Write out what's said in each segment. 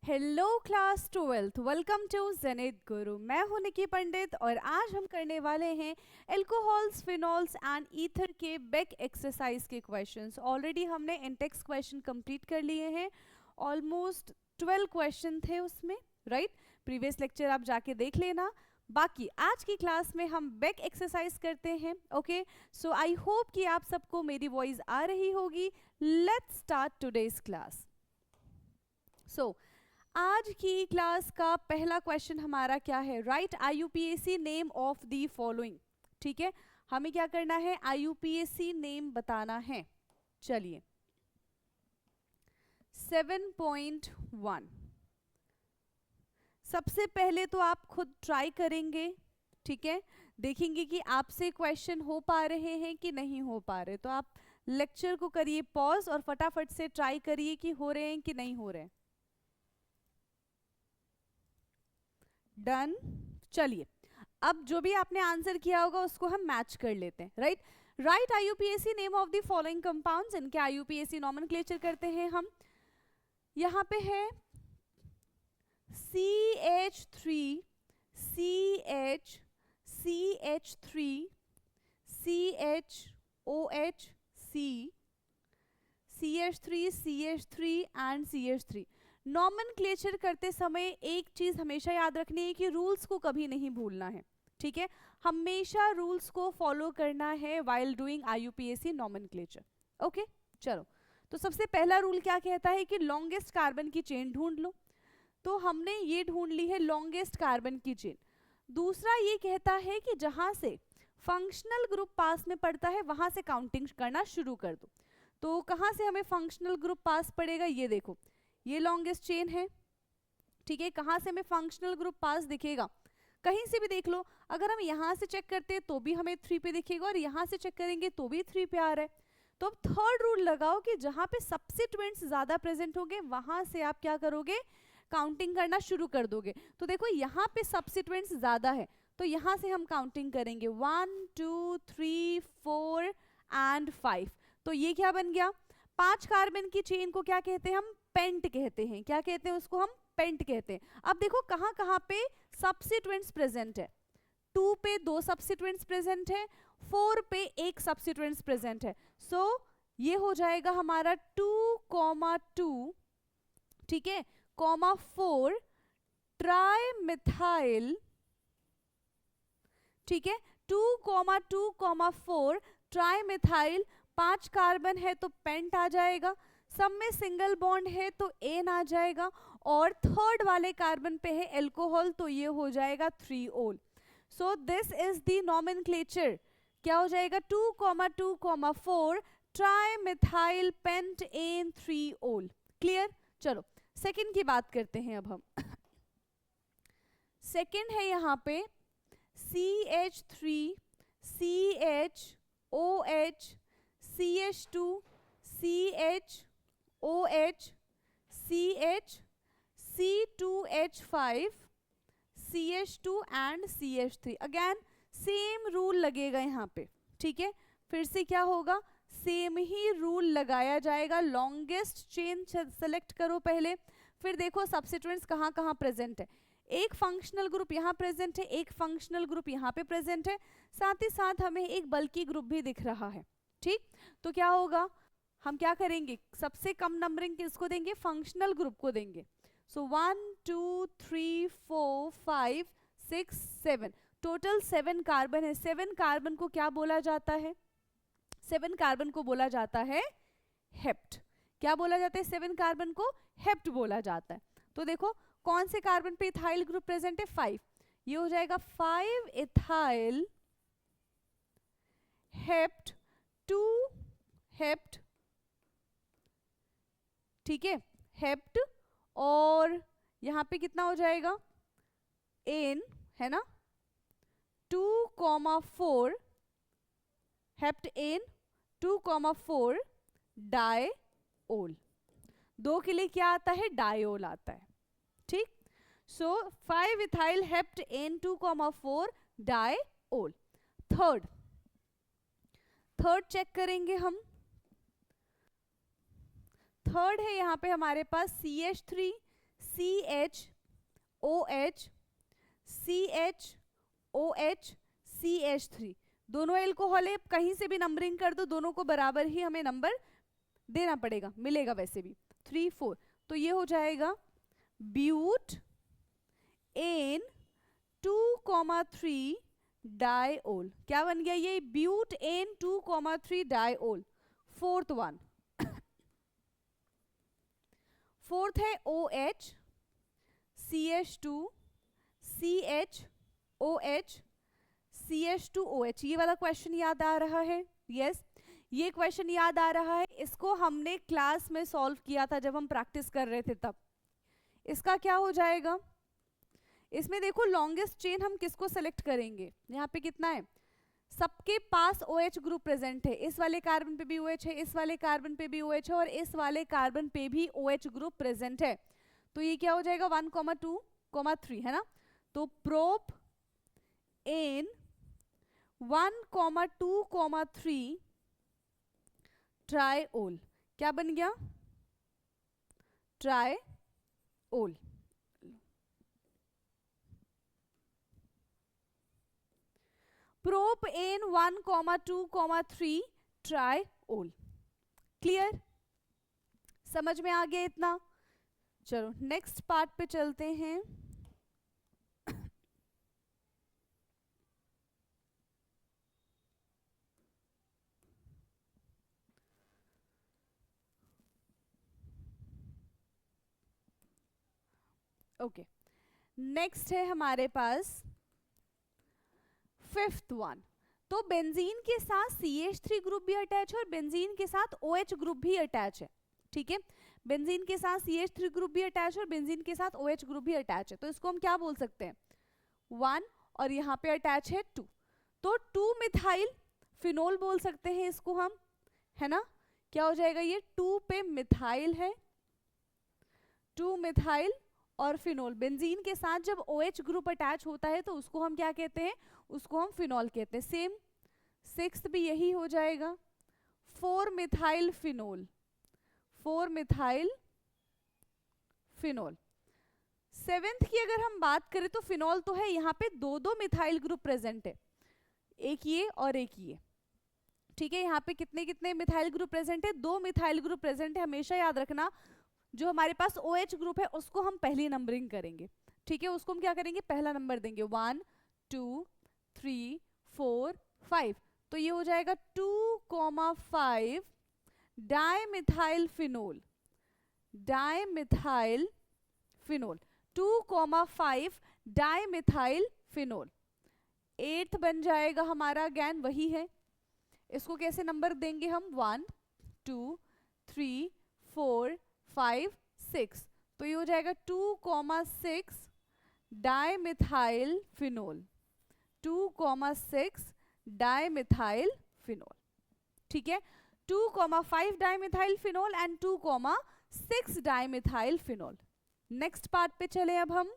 Hello class 12th, welcome to Zenith Guru. मैं हूं निकी पंडित और आज हम करने वाले हैं एल्कोहल्स, फिनॉल्स एंड ईथर के बेक एक्सरसाइज के क्वेश्चंस। ऑलरेडी हमने इंटेक्स क्वेश्चन कंप्लीट कर लिए हैं। ऑलमोस्ट 12 क्वेश्चन थे उसमें, राइट? प्रीवियस लेक्चर आप जाके देख लेना। बाकी आज की क्लास में हम बेक एक्सरसाइज करते हैं। ओके, सो आई होप कि आप सबको मेरी वॉइस आ रही होगी। Let's start today's class. So आज की क्लास का पहला क्वेश्चन हमारा क्या है? Right IUPAC name of the following. ठीक है, हमें क्या करना है? IUPAC नेम बताना है। चलिए 7.1 सबसे पहले तो आप खुद ट्राई करेंगे, ठीक है? देखेंगे कि आपसे क्वेश्चन हो पा रहे हैं कि नहीं हो पा रहे। तो आप लेक्चर को करिए पॉज और फटाफट से ट्राई करिए कि हो रहे हैं कि नहीं हो रहे हैं। डन। चलिए अब जो भी आपने आंसर किया होगा उसको हम मैच कर लेते हैं। Right right IUPAC name of the following compounds. इनके IUPAC नॉमेनक्लेचर करते हैं हम। यहां पे है CH3 CH CH3 CHOH C CH3 CH3 and CH3। Nomenclature करते समय एक चीज हमेशा याद रखनी है कि रूल्स को कभी नहीं भूलना है। ठीक है, हमेशा रूल्स को फॉलो करना है while doing IUPAC nomenclature. Okay, चलो तो सबसे पहला रूल क्या कहता है कि लॉन्गेस्ट कार्बन की चेन ढूंढ लो। तो हमने ये ढूंढ ली है लॉन्गेस्ट कार्बन की चेन। दूसरा ये कहता है कि जहां से फंक्शनल ग्रुप पास में पड़ता है वहां से काउंटिंग करना शुरू कर दो। तो कहां से हमें फंक्शनल ग्रुप पास पड़ेगा? ये देखो, ये लॉन्गेस्ट चेन है। ठीक है, कहां से हमें फंक्शनल ग्रुप पास दिखेगा? कहीं से भी देख लो। अगर हम यहां से चेक करते हैं तो भी हमें 3 पे दिखेगा और यहां से चेक करेंगे तो भी 3 पे आ रहा है। तो अब थर्ड रूल लगाओ कि जहां पे सब्स्टिट्यूएंट्स ज्यादा प्रेजेंट होंगे वहां से आप क्या करोगे? काउंटिंग करना शुरू कर दोगे। तो देखो यहाँ पे सब्स्टिट्यूएंट्स ज्यादा है तो यहां से हम काउंटिंग करेंगे 1 2 3 4 एंड 5। तो ये क्या बन गया? 5 कार्बन की चेन को क्या कहते हैं? हम पेंट कहते हैं। क्या कहते हैं उसको? हम पेंट कहते हैं। अब देखो कहां कहां पे सब्स्टिट्यूएंट्स प्रेजेंट है। 2 पे 2 सब्स्टिट्यूएंट्स प्रेजेंट है, 4 पे 1 सब्स्टिट्यूएंट्स प्रेजेंट है। सो ये हो जाएगा हमारा 2,2, ठीक है, ,4 ट्राइमिथाइल। ठीक है, 2,2,4 ट्राइमिथाइल। 5 कार्बन है तो पेंट आ जाएगा, सब में सिंगल बॉन्ड है तो एन आ जाएगा, और थर्ड वाले कार्बन पे है एल्कोहल तो ये हो जाएगा 3 ओल। So this is the nomenclature. क्या हो जाएगा? 2,2,4 ट्राइमिथाइल पेंट एन 3 ओल। क्लियर? चलो सेकंड की बात करते हैं अब हम। सेकंड है यहाँ पे CH3 CHOH CH2 CHOH CH C2H5 CH2 and CH3। Again same rule लगेगा यहाँ पे। ठीक है, फिर से क्या होगा? सेम ही रूल लगाया जाएगा। लॉन्गेस्ट चेन सेलेक्ट करो पहले, फिर देखो सब्स्टिट्यूएंट्स कहाँ कहाँ प्रेजेंट है। एक फंक्शनल ग्रुप यहाँ प्रेजेंट है, एक फंक्शनल ग्रुप यहाँ पे प्रेजेंट है, साथ ही साथ हमें एक बल्कि ग्रुप भी दिख रहा है। ठीक, तो क्या होगा? हम क्या करेंगे? सबसे कम नंबरिंग किसको देंगे? फंक्शनल ग्रुप को देंगे। सो 1 2 3 4 5 6 7, टोटल 7 कार्बन है। 7 कार्बन को क्या बोला जाता है? 7 कार्बन को बोला जाता है हेप्ट। क्या बोला जाता है? 7 कार्बन को हेप्ट बोला जाता है। तो देखो कौन से कार्बन पे इथाइल ग्रुप प्रेजेंट है? 5। ये हो जाएगा 5 इथाइल हेप्ट 2 हेप्ट। ठीक है, हेप्ट, और यहां पे कितना हो जाएगा? एन है ना, 2,4 हेप्ट एन 2,4 डाइओल। 2 के लिए क्या आता है? डाइओल आता है। ठीक, so 5 ethyl hept ane 2,4 diol. Third check करेंगे हम। थर्ड है यहाँ पे हमारे पास CH3 CHOH, CHOH, CH3, दोनों एल्कोहल है, कहीं से भी नंबरिंग कर दो, दोनों को बराबर ही हमें नंबर देना पड़ेगा, मिलेगा वैसे भी 3 4। तो ये हो जाएगा ब्यूट एन 2,3 डाइओल। क्या बन गया ये? But ane 2,3 diol. Fourth one, fourth है OH, CH2, CHOH, CH2OH। ये वाला क्वेश्चन याद आ रहा है? यस, ये क्वेश्चन याद आ रहा है। इसको हमने क्लास में सॉल्व किया था जब हम प्रैक्टिस कर रहे थे तब। इसका क्या हो जाएगा? इसमें देखो लॉन्गेस्ट चेन हम किसको सेलेक्ट करेंगे? यहाँ पे कितना है? सबके पास OH ग्रुप प्रेजेंट है, इस वाले कार्बन पे भी OH है, इस वाले कार्बन पे भी OH है और इस वाले कार्बन पे भी OH ग्रुप प्रेजेंट है। तो ये क्या हो जाएगा? 1, 2, 3 है ना। तो प्रोप एन 1, 2, 3 ट्राइओल। क्या बन गया? Triol. Prop ane 1, 2, 3 triol. Clear? समझ में आ गया इतना? चलो नेक्स्ट पार्ट पे चलते हैं। ओके, नेक्स्ट है हमारे पास फिफ्थ वन। तो बेंजीन के साथ CH3 ग्रुप भी अटैच है और बेंजीन के साथ OH ग्रुप भी अटैच है। ठीक है, बेंजीन के साथ CH3 ग्रुप भी अटैच है और बेंजीन के साथ OH ग्रुप भी अटैच है। तो इसको हम क्या बोल सकते हैं? 1 और यहाँ पे अटैच है 2, तो 2 मिथाइल फिनोल बोल सकते हैं इसको हम, है ना। क्या हो जाएगा ये? 2 पे मिथाइल है, 2 मिथाइल और फिनोल। बेंजीन के साथ जब OH ग्रुप अटैच होता है तो उसको हम क्या कहते हैं? उसको हम फिनोल कहते हैं। सेम 6th भी यही हो जाएगा, 4 methyl phenol, 4 methyl phenol. 7th की अगर हम बात करें तो फिनोल तो है, यहाँ पे 2 मिथाइल ग्रुप प्रेजेंट है, एक ये और एक ये। ठीक है, यहाँ पे कितने कितने मिथाइल ग्रुप प्रेजेंट है? 2 मिथाइल ग्रुप प्रेजेंट है। हमेशा याद रखना जो हमारे पास OH ग्रुप है उसको हम पहली नंबरिंग करेंगे। ठीक है, उसको हम क्या करेंगे? पहला नंबर देंगे, 1, 2, 3, 4, 5। तो ये हो जाएगा 2,5 dimethyl phenol, dimethyl phenol, 2,5 dimethyl phenol. 8th बन जाएगा हमारा, अगेन वही है। इसको कैसे नंबर देंगे हम? 1, 2, 3, 4, 5, 6। तो ये हो जाएगा 2,6 डाइमिथाइल फिनोल, 2,6 डाइमिथाइल फिनोल। ठीक है, 2,5 dimethyl phenol and 2,6 dimethyl phenol. Next part पे चले अब हम।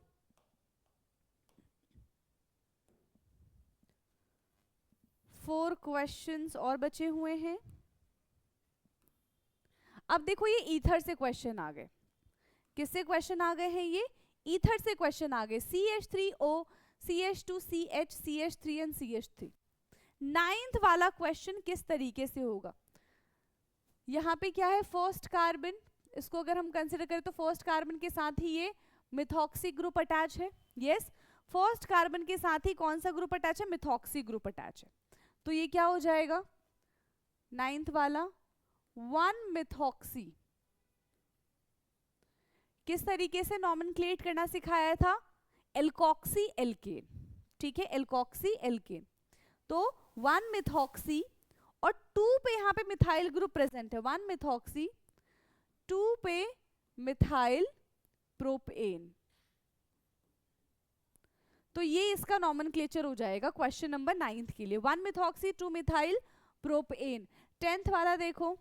फोर क्वेश्चंस और बचे हुए हैं। अब देखो ये ईथर से क्वेश्चन आ गए। किससे क्वेश्चन आ गए हैं? ये ईथर से क्वेश्चन आ गए। CH3O, CH2, CH, CH3 and CH3। 9th वाला क्वेश्चन किस तरीके से होगा? यहाँ पे क्या है? फर्स्ट कार्बन, इसको अगर हम कंसिडर करें तो फर्स्ट कार्बन के साथ ही ये मिथॉक्सी ग्रुप अटैच है। यस, फर्स्ट कार्बन के साथ ही कौन सा ग्रुप अटैच है? मिथॉक्सी ग्रुप अटैच है। तो ये क्या हो जाएगा? 9th वाला 1 मिथॉक्सी। किस तरीके से नॉमेनक्लेट करना सिखाया था? Alkoxy alkane. ठीक है, एल्कोक्सी एल्केन। तो 1 मिथॉक्सी और 2 पे यहाँ पे मिथाइल ग्रुप प्रेजेंट है, 1 मिथॉक्सी, 2 पे मिथाइल प्रोपेन। तो ये इसका नॉमेनक्लेचर हो जाएगा क्वेश्चन नंबर 9th के लिए। 1 मिथॉक्सी, 2 मिथाइल प्रोपेन। 10th वाला देखो,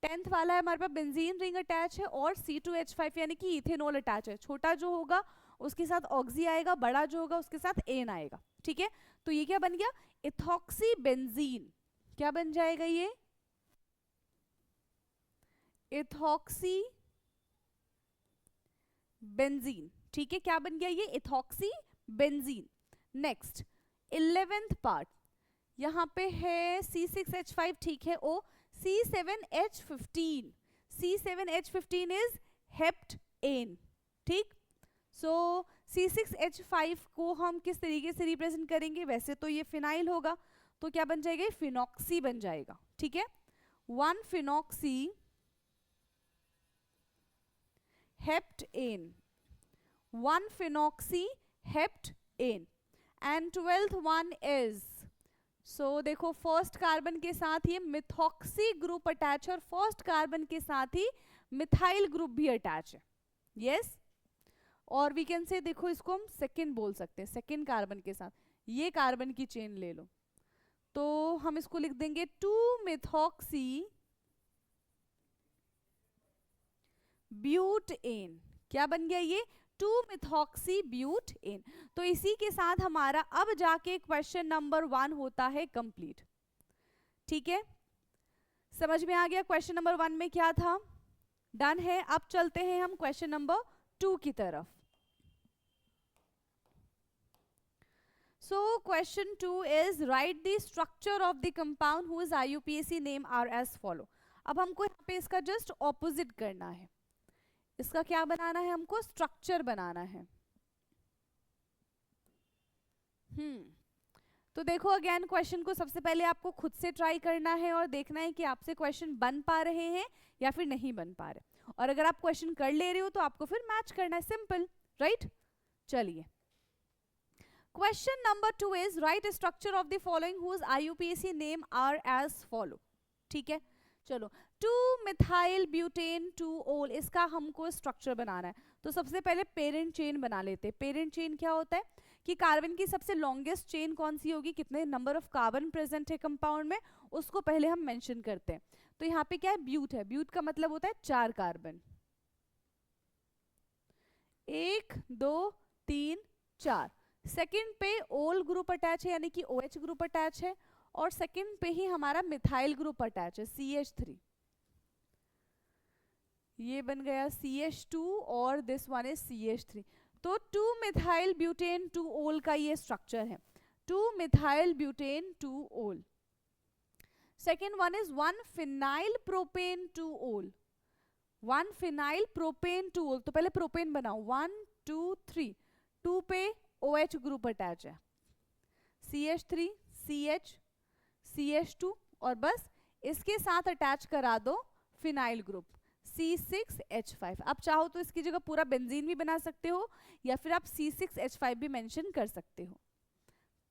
10th वाला है हमारे पास बेंजीन रिंग अटैच है और C2H5 यानी कि इथेनॉल अटैच है। छोटा जो होगा उसके साथ ऑक्सी आएगा, बड़ा जो होगा उसके साथ एन आएगा। ठीक है, तो ये क्या बन गया? Ethoxy benzene. क्या बन जाएगा ये? Ethoxy benzene. ठीक है, क्या बन गया ये? Ethoxy benzene. Next 11th part, यहाँ पे है C6H5, ठीक है, ओ C7H15, C7H15 इज हेप्टेन। ठीक, सो C6H5 को हम किस तरीके से रिप्रेजेंट करेंगे? वैसे तो ये फिनाइल होगा, तो क्या बन जाएगा? फिनॉक्सी बन जाएगा। ठीक है, 1 phenoxy heptane, 1 phenoxy heptane, and 12th one is, so देखो फर्स्ट कार्बन के साथ ये मिथॉक्सी ग्रुप अटैच है और फर्स्ट कार्बन के साथ ही मिथाइल ग्रुप भी अटैच है। यस, और वी कैन से, देखो इसको हम सेकेंड बोल सकते हैं, सेकेंड कार्बन के साथ ये कार्बन की चेन ले लो, तो हम इसको लिख देंगे 2 मिथॉक्सी ब्यूटेन। क्या बन गया ये? 2 मिथॉक्सी ब्यूटेन। तो इसी के साथ हमारा अब जाके क्वेश्चन नंबर 1 होता है कंप्लीट। ठीक है, समझ में आ गया क्वेश्चन नंबर 1 में क्या था? डन है। अब चलते हैं हम क्वेश्चन नंबर 2 की तरफ। So question 2 is write the structure of the compound whose IUPAC name are as follow. अब हमको यहाँ पे इसका जस्ट ऑपोजिट करना है। इसका क्या बनाना है? हमको स्ट्रक्चर बनाना है। तो देखो अगेन क्वेश्चन को सबसे पहले आपको खुद से ट्राई करना है और देखना है कि आपसे क्वेश्चन बन पा रहे हैं या फिर नहीं बन पा रहे, और अगर आप क्वेश्चन कर ले रहे हो तो आपको फिर मैच करना है, सिंपल, राइट? चलिए, question number 2 is right structure of the following whose IUPAC name are as follow. ठीक है, चलो 2 मिथाइल ब्यूटेन 2 ओल, इसका हमको स्ट्रक्चर बनाना है। तो सबसे पहले पेरेंट चेन बना लेते हैं। पेरेंट चेन क्या होता है कि कार्बन की सबसे लॉन्गेस्ट चेन कौन सी होगी, कितने नंबर ऑफ कार्बन प्रेजेंट है कंपाउंड में, उसको पहले हम मेंशन करते हैं। तो यहाँ पे क्या है? ब्यूट है। ब्यूट का मतलब होता है 4 कार्बन, 1 2 3 4। सेकंड पे ओल ग्रुप अटैच है, यानी कि OH ग्रुप अटैच है, और सेकंड पे ही हमारा मिथाइल ग्रुप अटैच है CH3। ये बन गया CH2 और दिस वन इज CH3। तो 2 मिथाइल ब्यूटेन 2 ओल का ये स्ट्रक्चर है, 2 मिथाइल ब्यूटेन 2 ओल। Second one is 1 phenyl propane 2 ओल, 1 फिनाइल प्रोपेन 2 ओल। तो पहले प्रोपेन बनाओ, 1 2 3, 2 पे OH ग्रुप अटैच है, CH3 CH CH2, और बस इसके साथ अटैच करा दो फिनाइल ग्रुप C6H5। आप चाहो तो इसकी जगह पूरा बेंजीन भी बना सकते हो, या फिर आप C6H5 भी मेंशन कर सकते हो।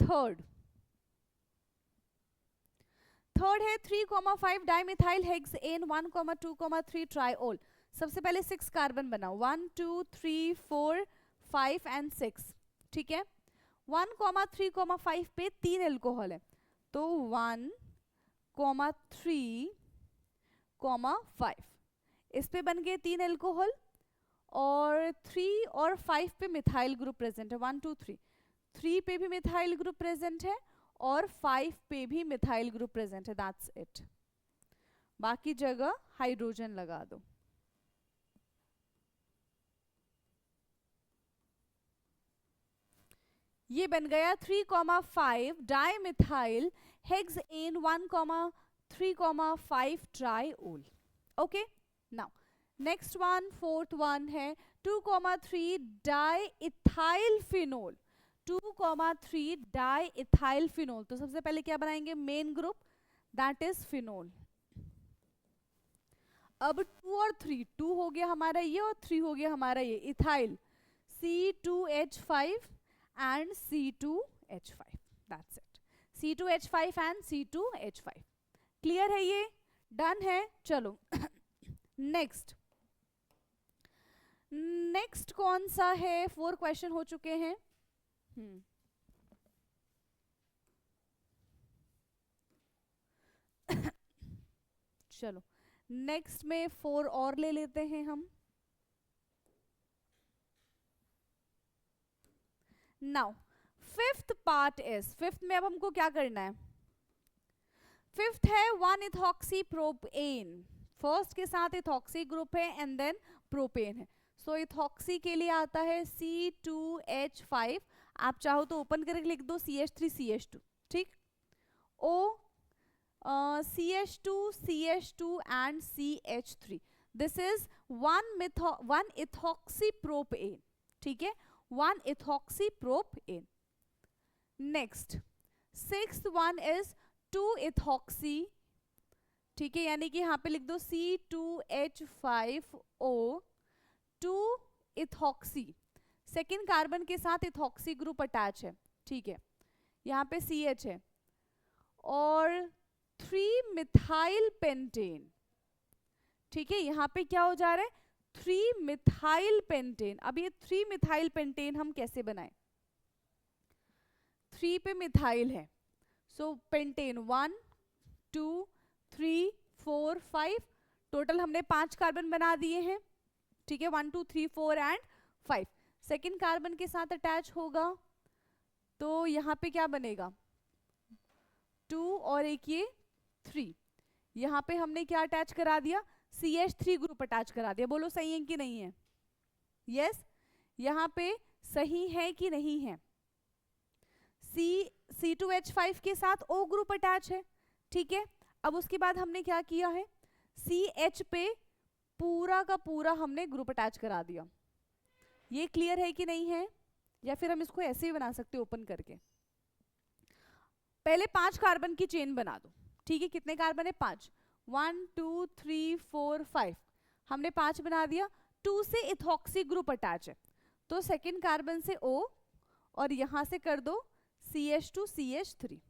थर्ड है 3,5 डाइमिथाइल हेक्सेन 1,2,3 ट्राइओल। सबसे पहले 6 कार्बन बनाओ, 1 2 3 4 5 एंड 6। ठीक है, 1,3,5 पे 3 एल्कोहल है, तो 1,3,5 इस पे बन गए 3 एल्कोहल, और 3 और 5 पे मिथाइल ग्रुप प्रेजेंट है, 1 2 3, 3 पे भी मिथाइल ग्रुप प्रेजेंट है और 5 पे भी मिथाइल ग्रुप प्रेजेंट है। दैट्स इट, बाकी जगह हाइड्रोजन लगा दो। ये बन गया 3,5 dimethyl hexane 1,3,5 triol. Okay, now next one, fourth one है 2,3 डाइइथाइल फिनोल, 2,3 डाइइथाइल फिनोल। तो सबसे पहले क्या बनाएंगे? Main group, that is phenol. अब 2 और 3, 2 हो गया हमारा ये और 3 हो गया हमारा ये, ethyl C2H5 and C2H5, that's it, C2H5 and C2H5। Clear है ये? डन है। चलो नेक्स्ट कौन सा है? 4 क्वेश्चन हो चुके हैं। चलो नेक्स्ट में 4 और ले लेते हैं हम। Now fifth part is, fifth में अब हमको क्या करना है? फिफ्थ है 1 इथॉक्सी प्रोपेन, फर्स्ट के साथ इथॉक्सी ग्रुप है एंड देन प्रोपेन है। सो इथॉक्सी के लिए आता है C2H5, आप चाहो तो ओपन करके लिख दो CH3CH2, ठीक। O CH2 CH2 and CH3, this is one ethoxypropane, ठीक है, one ethoxypropane. Next sixth one is two ethoxy, ठीक है, यानी कि यहाँ पे लिख दो C2H5O, 2-इथॉक्सी, सेकेंड कार्बन के साथ इथॉक्सी ग्रुप अटैच है, ठीक है, यहाँ पे CH है, और 3-मिथाइल पेंटेन, ठीक है, यहाँ पे क्या हो जा रहा है 3-मिथाइल पेंटेन। अब ये 3-मिथाइल पेंटेन हम कैसे बनाएं, 3 पे मिथाइल है, सो पेंटेन 1 2 3 4 5, टोटल हमने 5 कार्बन बना दिए हैं, ठीक है, 1 2 3 4 एंड 5। सेकेंड कार्बन के साथ अटैच होगा तो यहाँ पे क्या बनेगा 2 और एक ये 3, यहाँ पे हमने क्या अटैच करा दिया CH3 ग्रुप अटैच करा दिया। बोलो सही है कि नहीं है? यस, यहाँ पे सही है कि नहीं है? C2H5 के साथ O ग्रुप अटैच है, ठीक है। अब उसके बाद हमने क्या किया है CH पे पूरा का पूरा हमने ग्रुप अटैच करा दिया। ये क्लियर है कि नहीं है? या फिर हम इसको ऐसे ही बना सकते ओपन करके। पहले 5 कार्बन की चेन बना दो, ठीक है। कितने कार्बन है 5, 1 2 3 4 5, हमने 5 बना दिया। 2 से इथॉक्सी ग्रुप अटैच है तो सेकेंड कार्बन से O और यहां से कर दो CH2 CH3,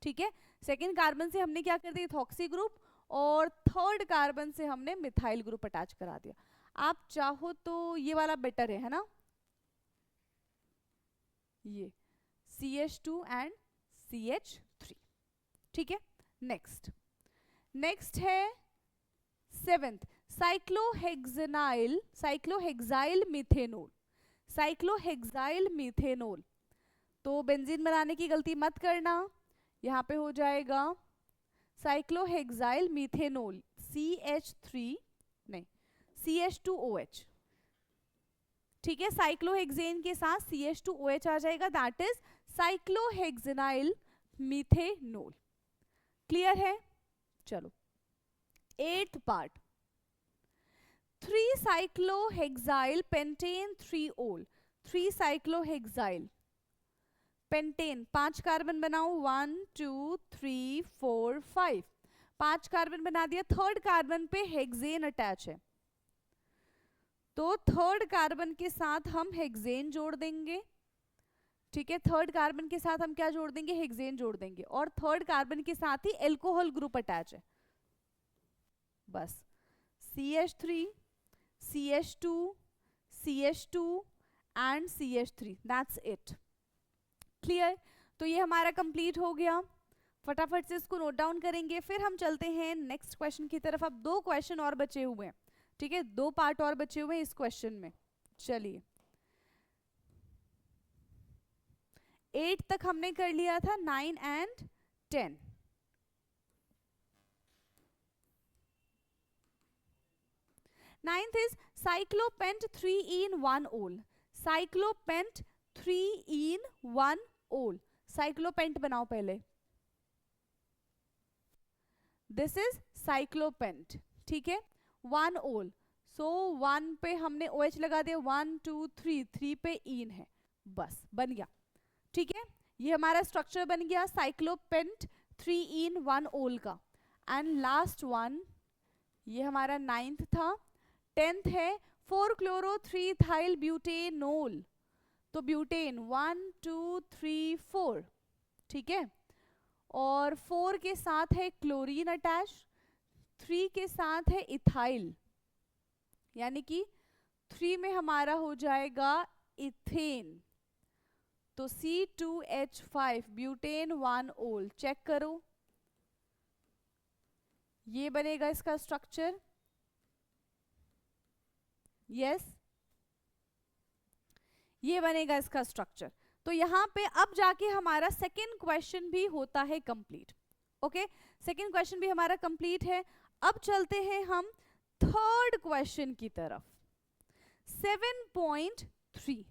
ठीक है। सेकेंड कार्बन से हमने क्या कर दिया इथॉक्सी ग्रुप, और थर्ड कार्बन से हमने मिथाइल ग्रुप अटैच करा दिया। आप चाहो तो ये वाला बेटर है ना, ये CH2 एंड CH3, ठीक है। नेक्स्ट है 7th साइक्लोहेक्साइल मीथेनोल। तो बेंजीन बनाने की गलती मत करना, यहाँ पे हो जाएगा साइक्लोहेक्साइल मीथेनोल CH2OH, ठीक है। साइक्लोहेक्सेन के साथ CH2OH आ जाएगा, that is cyclohexanyl methanol. Clear है? चलो 8th part, three cyclohexyl pentane three ol. Three cyclohexyl pentane 5 carbon बनाओ, 1 2 3 4 5, 5 कार्बन बना दिया। थर्ड कार्बन पे हेक्सेन अटैच है तो थर्ड कार्बन के साथ हम हेक्सेन जोड़ देंगे, ठीक है। थर्ड कार्बन के साथ हम क्या जोड़ देंगे हेक्सेन जोड़ देंगे, और थर्ड कार्बन के साथ ही एल्कोहल ग्रुप अटैच है। बस CH3 CH2 CH2 and CH3, that's it. Clear? तो ये हमारा कंप्लीट हो गया। फटाफट से इसको नोट डाउन करेंगे, फिर हम चलते हैं नेक्स्ट क्वेश्चन की तरफ। अब 2 क्वेश्चन और बचे हुए हैं, ठीक है, 2 पार्ट और बचे हुए हैं इस क्वेश्चन में। चलिए 8 तक हमने कर लिया था, 9 and 10। Ninth is cyclopent 3-in-1-ol। Cyclopent 3-in-1-ol, cyclopent बनाओ पहले। दिस इज साइक्लोपेंट, ठीक है, 1-ol। सो 1 पे हमने OH लगा दिया, 1 2 3, 3 पे इन है, बस बन गया, ठीक है। ये हमारा स्ट्रक्चर बन गया साइक्लोपेंट 3-in-1-ol का। एंड लास्ट वन, ये हमारा 9th था। 10th है 4-chloro-3-ethyl ब्यूटेनोल। तो ब्यूटेन 1 2 3 4, ठीक है, और 4 के साथ है क्लोरीन अटैच, 3 के साथ है इथाइल, यानी कि 3 में हमारा हो जाएगा इथेन। तो C2H5 ब्यूटेन 1-ol, चेक करो, ये बनेगा इसका स्ट्रक्चर। यस, ये बनेगा इसका स्ट्रक्चर। तो यहां पे अब जाके हमारा सेकेंड क्वेश्चन भी होता है कंप्लीट। ओके, सेकेंड क्वेश्चन भी हमारा कंप्लीट है। अब चलते हैं हम थर्ड क्वेश्चन की तरफ। 7.3.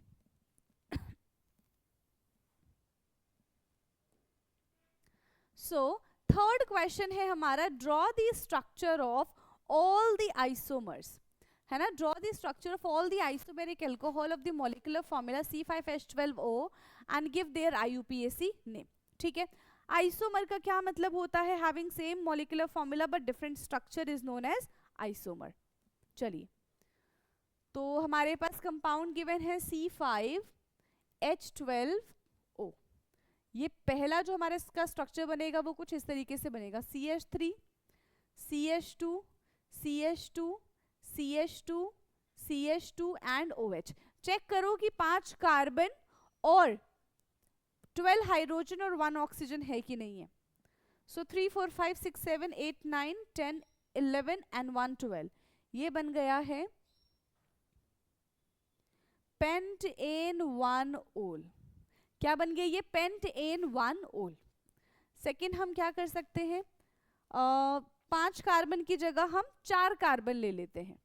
सो थर्ड क्वेश्चन है हमारा, draw the structure of all the isomers, है ना, draw the structure of all the isomeric alcohol of the molecular formula C5H12O and give their IUPAC name. ठीक है, आइसोमर का क्या मतलब होता है, having same molecular formula but different structure is known as isomer. चलिए, तो हमारे पास कंपाउंड गिवन है C5H12O। ये पहला जो हमारे इसका स्ट्रक्चर बनेगा वो कुछ इस तरीके से बनेगा, CH3 CH2 CH2 CH2 CH2 and OH। Check करो कि 5 कार्बन और 12 हाइड्रोजन और 1 ऑक्सीजन है कि नहीं है। सो 3 4 5 6 7 8 9 10 11 एंड 1 12, ये बन गया है पेंटेन-1-ओल। क्या बन गया ये, पेंटेन-1-ओल। सेकेंड हम क्या कर सकते हैं, 5 कार्बन की जगह हम 4 कार्बन ले लेते हैं।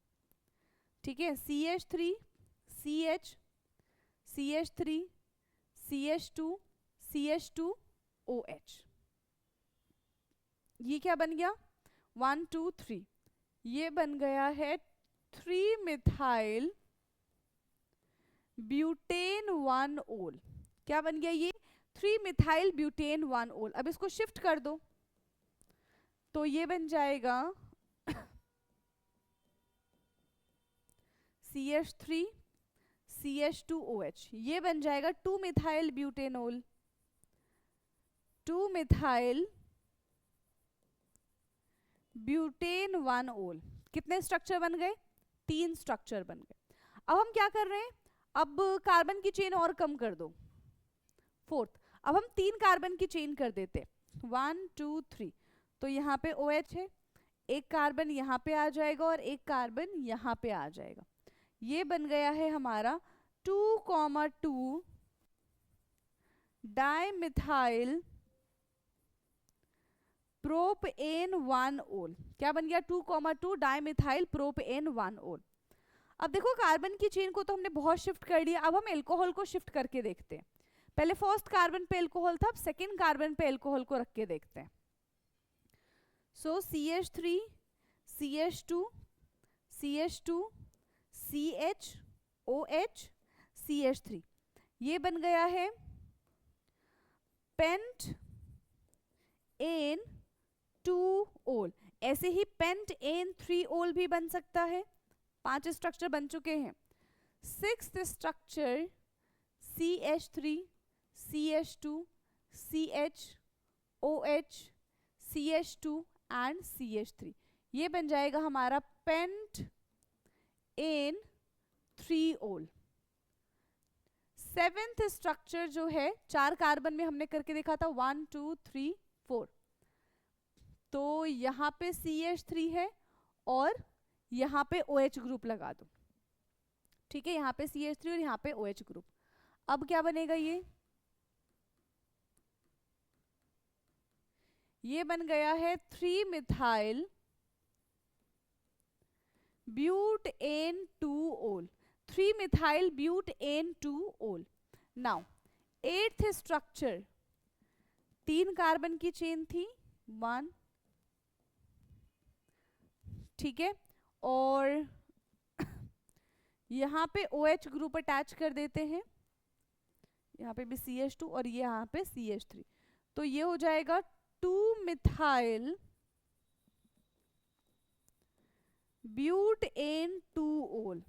ठीक है, CH3 CH CH3 CH2 CH2 OH, ये क्या बन गया 1 2 3, ये बन गया है 3 मिथाइल ब्यूटेन-1-ओल। क्या बन गया ये, 3 मिथाइल ब्यूटेन-1-ओल। अब इसको शिफ्ट कर दो तो ये बन जाएगा CH3 CH2OH, ये बन जाएगा 2 मिथाइल ब्यूटेनोल, 2 मिथाइल ब्यूटेन-1-ओल। कितने स्ट्रक्चर बन गए, 3 स्ट्रक्चर बन गए। अब हम क्या कर रहे हैं, अब कार्बन की चेन और कम कर दो, 4th। अब हम 3 कार्बन की चेन कर देते, 1 2 3। तो यहाँ पे OH है, एक कार्बन यहाँ पे आ जाएगा और एक कार्बन यहाँ पे आ जाएगा। ये बन गया है हमारा 2,2 डाइमिथाइल प्रोपेन-1-ओल। क्या बन गया, 2,2 डाइमिथाइल प्रोपेन-1-ओल। अब देखो कार्बन की चेन को तो हमने बहुत शिफ्ट कर लिया, अब हम एल्कोहल को शिफ्ट करके देखते हैं। पहले फर्स्ट कार्बन पे एल्कोहल था, अब सेकेंड कार्बन पे एल्कोहल को रख के देखते हैं। सो CH3 CH2 CH2 CH OH CH3, ये बन गया है पेंट-एन-2-ओल। ऐसे ही पेंट-एन-3-ओल भी बन सकता है। 5 स्ट्रक्चर बन चुके हैं। 6th structure CH3 CH2 CH OH CH2 and CH3, ये बन जाएगा हमारा पेंट-एन-3-ओल। 7th स्ट्रक्चर जो है 4 कार्बन में हमने करके देखा था, 1 2 3 4। तो यहाँ पे CH3 है और यहाँ पे OH ग्रुप लगा दो। ठीक है, यहाँ पे CH3 और यहाँ पे OH ग्रुप। अब क्या बनेगा ये बन गया है 3 methyl butane two ol, 3 methyl butane two ol. Now 8th structure, 3 carbon की चेन थी, 1, ठीक है, और यहाँ पे OH ग्रुप अटैच कर देते हैं, यहाँ पे भी CH2 और ये यहाँ पे CH3। तो ये हो जाएगा 2 मिथाइल ब्यूटेन-2-ओल,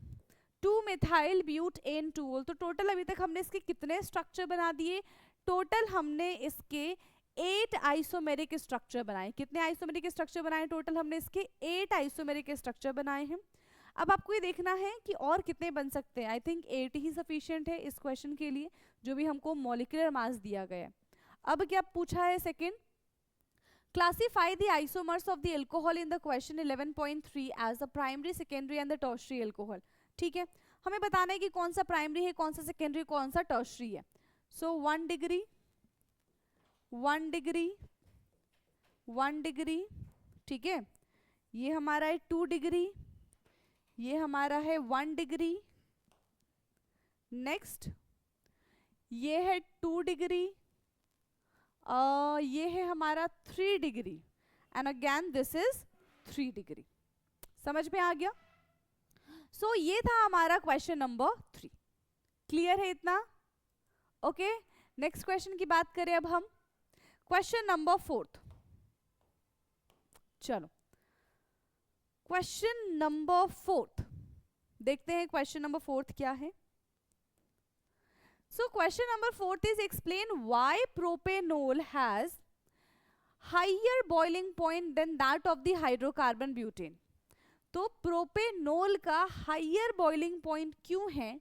2 मिथाइल ब्यूटेन-2-ओल। तो टोटल अभी तक हमने इसके कितने स्ट्रक्चर बना दिए, टोटल हमने इसके 8 आइसोमेरिक स्ट्रक्चर बनाए। कितने आइसोमेरिक स्ट्रक्चर बनाए टोटल, हमने इसके 8 आइसोमेरिक स्ट्रक्चर बनाए हैं। अब आपको ये देखना है कि और कितने बन सकते हैं। आई थिंक 8 ही सफिशिएंट है इस क्वेश्चन के लिए, जो भी हमको मॉलिक्यूलर मास दिया गया है। अब क्या पूछा है second, classify the isomers of the alcohol in the question 11.3 as the primary, secondary and the tertiary alcohol. ठीक है, हमें बताना है कि कौन सा प्राइमरी है, कौन सा सेकेंडरी, कौन सा टर्शियरी है। सो 1 डिग्री 1 डिग्री 1 डिग्री, ठीक है, ये हमारा है 2 डिग्री, ये हमारा है 1 डिग्री, नेक्स्ट ये है 2 डिग्री, ये है हमारा 3 degree, and again this is 3 degree. समझ में आ गया? सो ये था हमारा क्वेश्चन नंबर 3। क्लियर है इतना? ओके, नेक्स्ट क्वेश्चन की बात करें अब हम। Question number 4। चलो क्वेश्चन नंबर 4 देखते हैं। क्वेश्चन नंबर 4 क्या है? So question number 4 is explain why propanol has higher boiling point than that of the hydrocarbon butane। तो प्रोपेनोल का हाइयर बॉइलिंग पॉइंट क्यों है?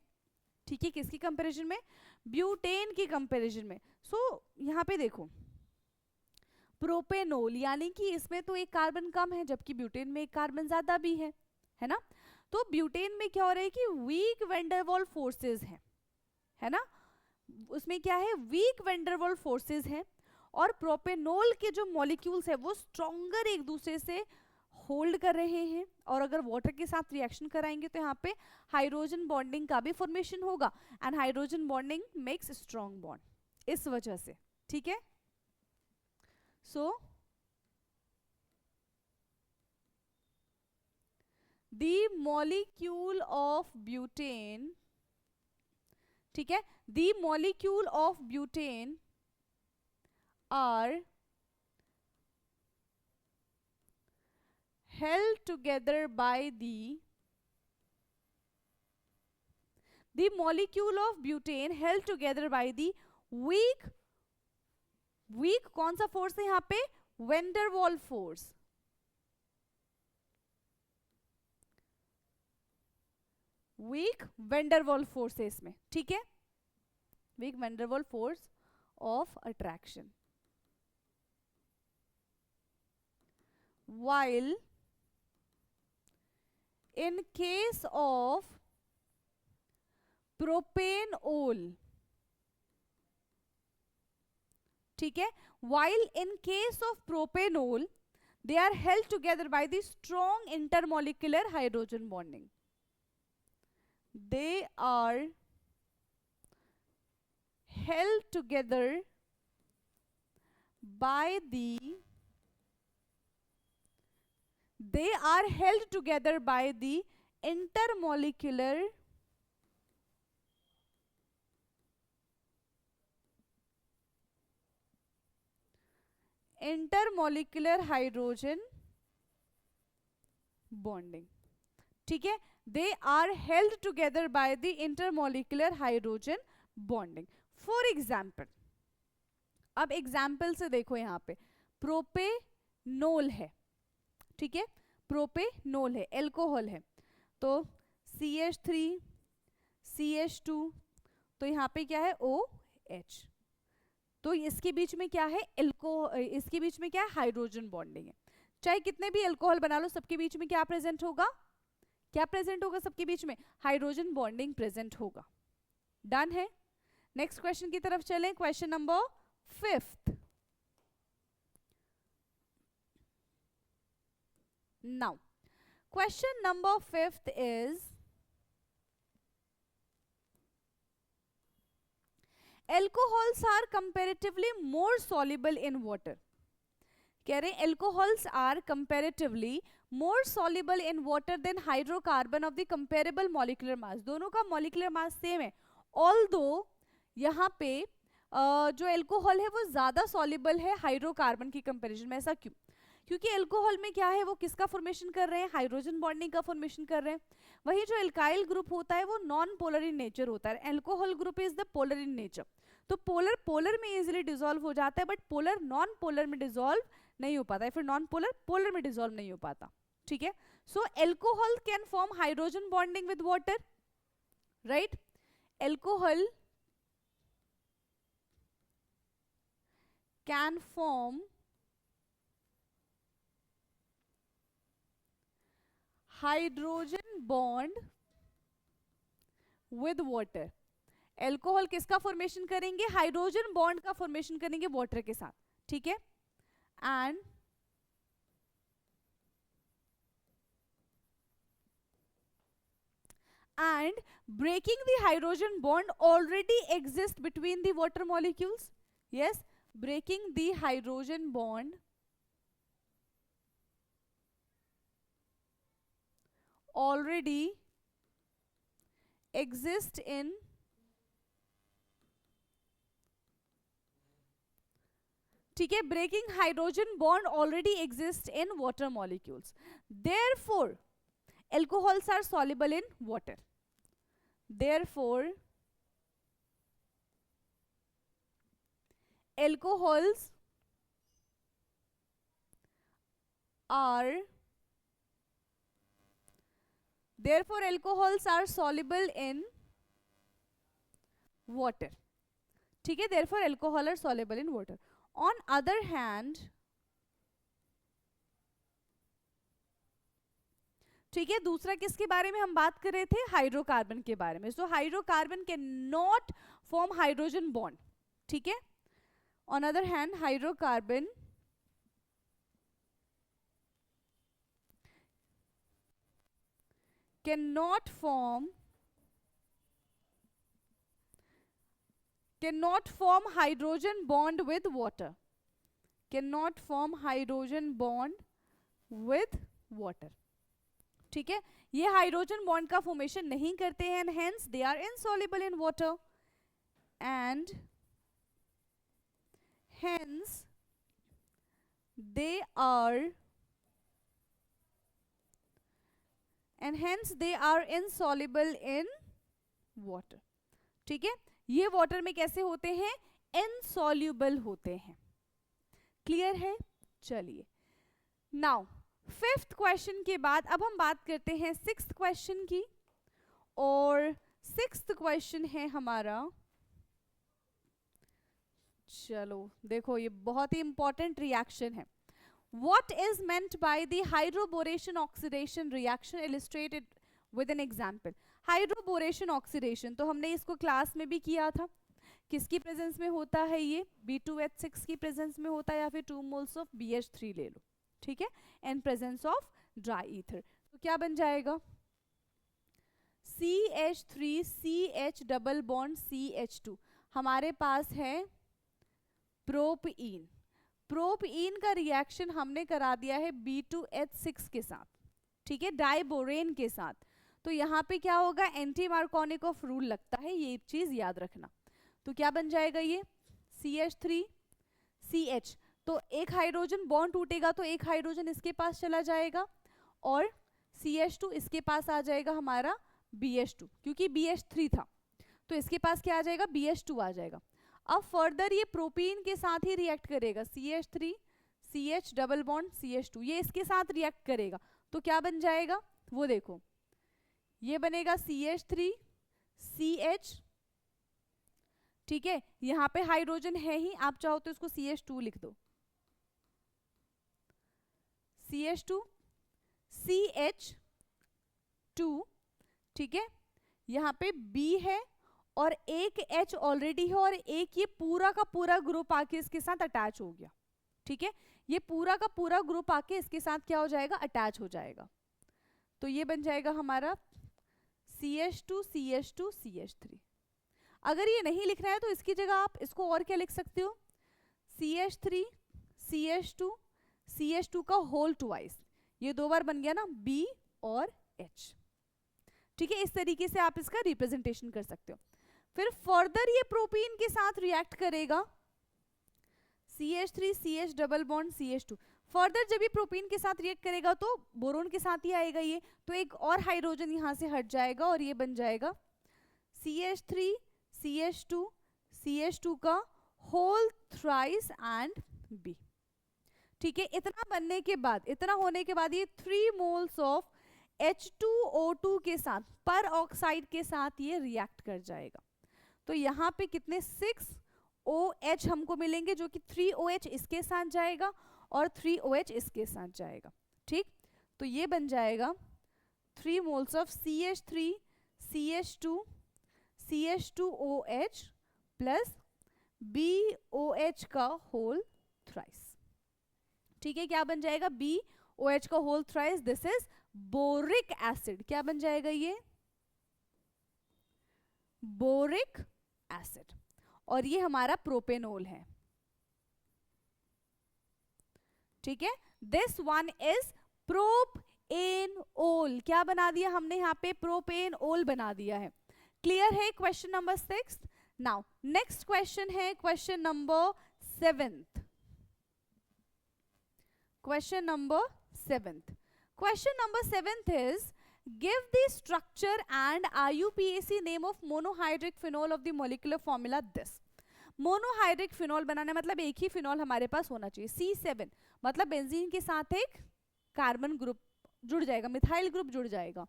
ठीक है, किसकी कंपैरिजन में? ब्यूटेन की कंपैरिजन में। सो यहाँ पे देखो, प्रोपेनोल यानी कि इसमें तो एक कार्बन कम है, जबकि ब्यूटेन में एक कार्बन ज्यादा भी है ना? तो ब्यूटेन में क्या हो रहा है कि वीक वेंडरवॉल फोर्सेस है ना? उसमें क्या है? वीक वेंडरवॉल फोर्सेस हैं, और प्रोपेनोल के जो मॉलिक्यूल्स है वो स्ट्रॉन्गर एक दूसरे से होल्ड कर रहे हैं, और अगर वाटर के साथ रिएक्शन कराएंगे तो यहाँ पे हाइड्रोजन बॉन्डिंग का भी फॉर्मेशन होगा, and hydrogen bonding makes strong bond, इस वजह से। ठीक है, so the molecule of butane, ठीक है, the molecule of butane are held together by the molecule of butane held together by the weak कौन सा फोर्स है यहाँ पे? Van der Waals force. Weak van der Waals force है इसमें। ठीक है, weak van der Waals force of attraction. while in case of propanol, ठीक है, while in case of propanol they are held together by the strong intermolecular hydrogen bonding। They are held together by the intermolecular hydrogen bonding. ठीक है, they are held together by the intermolecular hydrogen bonding. For example, अब example से देखो, यहाँ पे propanol है, ठीक है, प्रोपेनोल है, एल्कोहल है, तो CH3 CH2, तो यहाँ पे क्या है? OH, तो इसके बीच में क्या है? इसके बीच में क्या है? हाइड्रोजन बॉन्डिंग है। चाहे कितने भी अल्कोहल बना लो, सबके बीच में क्या प्रेजेंट होगा? क्या प्रेजेंट होगा सबके बीच में? हाइड्रोजन बॉन्डिंग प्रेजेंट होगा। डन है। नेक्स्ट क्वेश्चन की तरफ चलें। Question number 5। Now question number 5 is alcohols are comparatively more soluble in water। कह रहे हैं alcohols are comparatively more soluble in water than hydrocarbon of the comparable molecular mass। दोनों का molecular mass सेम है, although यहाँ पे जो alcohol है वो ज्यादा soluble है हाइड्रोकार्बन की कंपैरिजन में। ऐसा क्यों? क्योंकि एल्कोहल में क्या है? वो किसका फॉर्मेशन कर रहे हैं? हाइड्रोजन बॉन्डिंग का फॉर्मेशन कर रहे हैं। वही जो एल्काइल ग्रुप होता है वो नॉन पोलर इन नेचर होता है, alcohol group is the polar in nature. तो पोलर पोलर में इजीली डिसॉल्व हो जाता है, बट पोलर नॉन पोलर में डिसॉल्व नहीं हो पाता है, फिर नॉन पोलर पोलर में डिसॉल्व नहीं हो पाता। ठीक है, so alcohol can form hydrogen bonding with water, right? Alcohol can form hydrogen bond with water. Alcohol किसका फॉर्मेशन करेंगे? हाइड्रोजन बॉन्ड का फॉर्मेशन करेंगे वाटर के साथ। ठीक है, and and breaking the hydrogen bond already exists between the water molecules. Yes, breaking the hydrogen bond already exist in ठीक है, breaking hydrogen bond already exists in water molecules. Therefore alcohols are soluble in water. Therefore alcohols are soluble in water. ठीक है, therefore alcohol are soluble in water. On other hand, ठीक है, दूसरा किसके बारे में हम बात कर रहे थे? हाइड्रोकार्बन के बारे में. So hydrocarbon cannot form hydrogen bond. ठीक है, on other hand hydrocarbon cannot form hydrogen bond with water. Cannot form hydrogen bond with water. ठीक है, ये हाइड्रोजन बॉन्ड का फॉर्मेशन नहीं करते हैं, and hence they are insoluble in water, and hence they are insoluble in water. ठीक है, ये वाटर में कैसे होते हैं? इनसॉल्युबल होते हैं. क्लियर है? चलिए, नाउ फिफ्थ क्वेश्चन के बाद अब हम बात करते हैं सिक्स्थ क्वेश्चन की, और सिक्स्थ क्वेश्चन है हमारा, चलो देखो ये बहुत ही इंपॉर्टेंट रिएक्शन है. What is meant by the hydroboration oxidation reaction? Illustrated with an example. Hydroboration oxidation तो हमने इसको क्लास में भी किया था. किसकी प्रेजेंस में होता है ये? B2H6 की प्रेजेंस में होता है, या फिर 2 मोल्स ऑफ BH3 ले लो. ठीक है, in presence of dry ether. तो क्या बन जाएगा? CH3 CH double bond CH2. हमारे पास है प्रोपीन. प्रोपीन का रिएक्शन हमने करा दिया है B2H6 के साथ. ठीक है, डाइबोरेन के साथ. तो यहाँ पे क्या होगा? एंटी मार्कोनिकोव रूल लगता है, ये चीज याद रखना. तो क्या बन जाएगा ये? CH3 CH. तो एक हाइड्रोजन बॉन्ड टूटेगा तो एक हाइड्रोजन इसके पास चला जाएगा, और CH2 इसके पास आ जाएगा हमारा BH2, क्योंकि BH3 था तो इसके पास क्या आ जाएगा? BH2 आ जाएगा. अब फर्दर ये प्रोपीन के साथ ही रिएक्ट करेगा. CH3 CH double bond CH2, ये इसके साथ रिएक्ट करेगा. तो क्या बन जाएगा वो देखो, ये बनेगा CH3 CH. ठीक है, यहाँ पे हाइड्रोजन है ही, आप चाहो तो इसको CH2 लिख दो. CH2 CH2. ठीक है, यहाँ पे B है और एक H ऑलरेडी है, और एक ये पूरा का पूरा ग्रुप आके इसके साथ अटैच हो गया. ठीक है, ये पूरा का पूरा ग्रुप आके इसके साथ क्या हो जाएगा? अटैच हो जाएगा. तो ये बन जाएगा हमारा CH2 CH2 CH3. अगर ये नहीं लिखना है तो इसकी जगह आप इसको और क्या लिख सकते हो? CH3 CH2 CH2 का होल ट्वाइस. ये दो बार बन गया ना, B और H. ठीक है, इस तरीके से आप इसका रिप्रेजेंटेशन कर सकते हो. फिर फर्दर ये प्रोपीन के साथ रिएक्ट करेगा. CH3 CH double bond CH2. Further जब ये प्रोपीन के साथ रिएक्ट करेगा तो बोरोन के साथ ही आएगा ये, तो एक और हाइड्रोजन यहाँ से हट जाएगा और ये बन जाएगा CH3 CH2 CH2 का होल थ्राइस एंड B. ठीक है, इतना बनने के बाद, इतना होने के बाद ये 3 मोल्स ऑफ H2O2 के साथ, पर ऑक्साइड के साथ ये रिएक्ट कर जाएगा. तो यहाँ पे कितने? 6 OH हमको मिलेंगे, जो कि 3 OH इसके साथ जाएगा और 3 OH इसके साथ जाएगा. ठीक, तो ये बन जाएगा 3 moles of CH3 CH2 CH2OH plus BOH का होल थ्राइस. ठीक है, क्या बन जाएगा? BOH का whole thrice. This is boric acid. क्या बन जाएगा ये? बोरिक एसिड, और ये हमारा प्रोपेनॉल है, ठीक है। दिस वन इज प्रोपेनॉल, क्या बना दिया हमने यहाँ पे, प्रोपेनॉल बना दिया है। क्लियर है question number 6। Now next question है question number 7th। Question number 7th, question number 7th is give the structure and IUPAC name of monohydric phenol of the molecular formula this। Monohydric phenol बनाना मतलब एक ही phenol हमारे पास होना चाहिए, C7 मतलब benzene के साथ एक कार्बन ग्रुप जुड़ जाएगा, मिथाइल ग्रुप जुड़ जाएगा।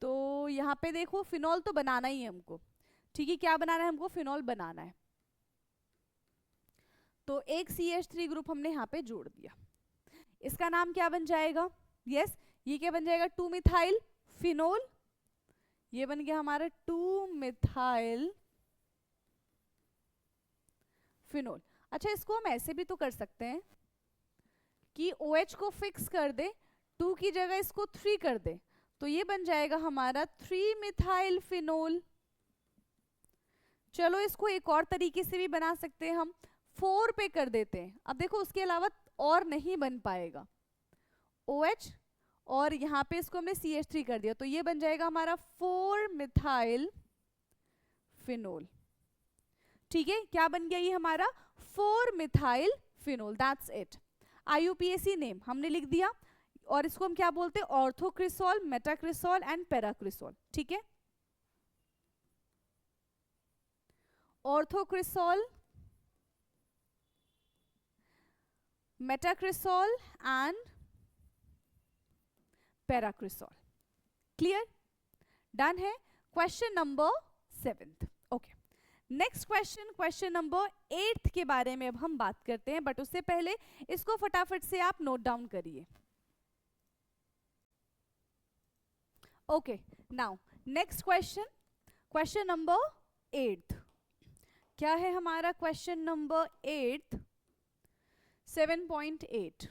तो यहाँ पे देखो फिनॉल तो बनाना ही है हमको, ठीक है, क्या बनाना है हमको, फिनॉल बनाना है। तो एक CH3 ग्रुप हमने यहाँ पे जोड़ दिया, इसका नाम क्या बन जाएगा, यस ये क्या बन जाएगा, 2 मिथाइल फिनोल, ये बन गया हमारा 2 मिथाइल फिनोल। अच्छा इसको हम ऐसे भी तो कर सकते हैं कि OH को फिक्स कर दे, 2 की जगह इसको 3 कर दे, तो ये बन जाएगा हमारा 3 मिथाइल फिनोल। चलो इसको एक और तरीके से भी बना सकते हैं, हम 4 पे कर देते हैं। अब देखो उसके अलावा और नहीं बन पाएगा, OH और यहाँ पे इसको हमने CH3 कर दिया, तो ये बन जाएगा हमारा 4 मिथाइल फिनोल, ठीक है। क्या बन गया ये हमारा 4 methyl phenol, that's it. IUPAC name हमने लिख दिया, और इसको हम क्या बोलते हैं, ऑर्थोक्रिसोल, मेटाक्रिसोल एंड पैराक्रिसोल, ठीक है। ऑर्थोक्रिसोल, मेटाक्रिसोल एंड पैराक्रिसोल। क्लियर, डन है question number 7th। Okay next question, question number 8th के बारे में अब हम बात करते हैं, बट उससे पहले इसको फटाफट से आप नोट डाउन करिए। Okay now next question, question number 8th क्या है हमारा, क्वेश्चन नंबर 8 7.8।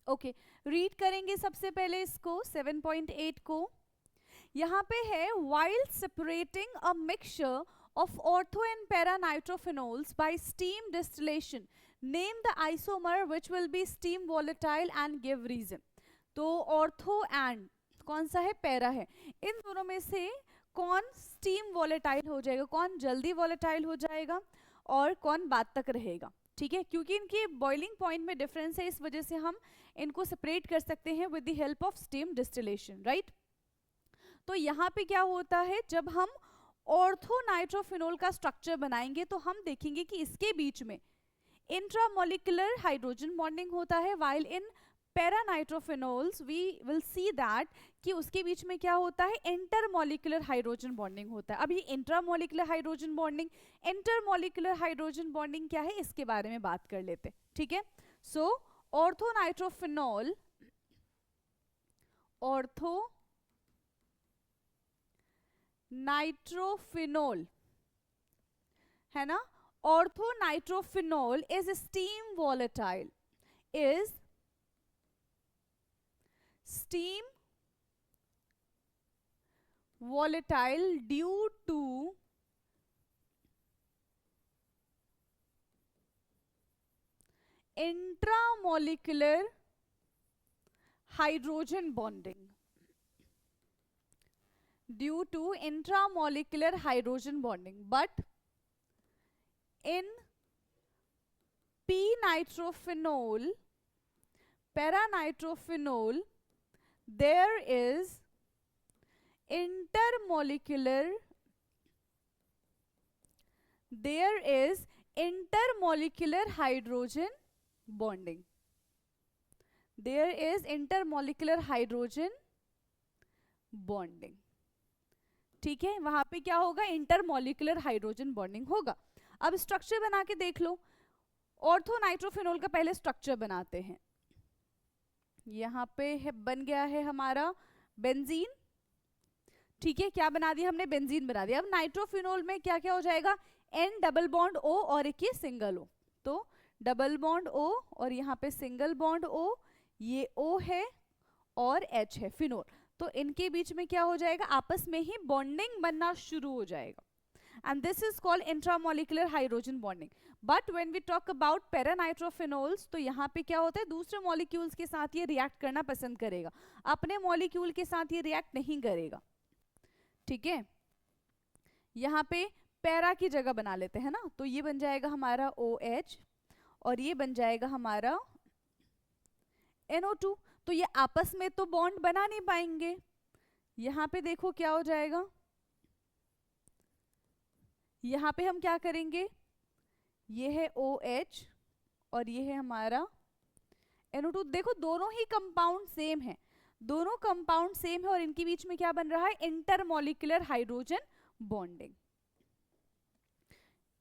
ओके रीड करेंगे सबसे पहले इसको 7.8 को। यहाँ पे है while separating a mixture of ortho and para nitrophenols by steam distillation name the isomer which will be steam volatile and give reason। तो ortho and कौन सा है, पैरा है, इन दोनों में से कौन स्टीम वॉलेटाइल हो जाएगा, कौन जल्दी वॉलेटाइल हो जाएगा और कौन बाद तक रहेगा, ठीक है। क्योंकि इनके बॉइलिंग पॉइंट में डिफरेंस है, इस वजह से हम इनको सेपरेट कर सकते हैं with the help of steam distillation, right. तो यहाँ पे क्या होता है, जब हम ऑर्थो नाइट्रोफिनोल का स्ट्रक्चर बनाएंगे तो हम देखेंगे कि इसके बीच में इंट्रामोलिकुलर हाइड्रोजन बॉन्डिंग होता है, while in paranitrophenols we will see that कि उसके बीच में क्या होता है, इंटरमोलिकुलर हाइड्रोजन बॉन्डिंग होता है। अब ये intramolecular hydrogen bonding, intermolecular hydrogen bonding क्या है, इसके बारे में बात कर लेते हैं, ठीक है। सो ऑर्थो नाइट्रोफिनोल, ऑर्थो नाइट्रोफिनोल है ना, ortho nitrophenol is steam volatile, is steam volatile due to intramolecular hydrogen bonding, due to intramolecular hydrogen bonding, but in p-nitrophenol, para-nitrophenol there is intermolecular hydrogen bonding, there is intermolecular hydrogen bonding, ठीक है। वहां पे क्या होगा, intermolecular hydrogen bonding होगा। अब structure बना के देख लो, ऑर्थो नाइट्रोफिनोल का पहले स्ट्रक्चर बनाते हैं। यहाँ पे है, बन गया है हमारा बेंजीन, ठीक है, क्या बना दिया हमने, बेंजीन बना दिया। अब नाइट्रोफिनोल में क्या क्या हो जाएगा, N डबल बॉन्ड O और एक ये सिंगल O, तो डबल बॉन्ड O और यहाँ पे सिंगल बॉन्ड O, ये O है और H है फिनोल, तो इनके बीच में क्या हो जाएगा, आपस में ही बॉन्डिंग बनना शुरू हो जाएगा, and this is called intramolecular hydrogen bonding. But when we talk about paranitrophenols, तो यहाँ पे क्या होता है, दूसरे मॉलिक्यूल्स के साथ ये रिएक्ट करना पसंद करेगा, अपने मॉलिक्यूल के साथ ये रिएक्ट नहीं करेगा, ठीक है। यहाँ पे पैरा की जगह बना लेते हैं ना, तो ये बन जाएगा हमारा OH और ये बन जाएगा हमारा NO2। तो ये आपस में तो बॉन्ड बना नहीं पाएंगे, यहाँ पे देखो क्या हो जाएगा, यहाँ पे हम क्या करेंगे, ये है OH और ये है हमारा NO2। देखो दोनों ही कंपाउंड सेम है, दोनों कंपाउंड सेम है और इनके बीच में क्या बन रहा है, intermolecular hydrogen bonding.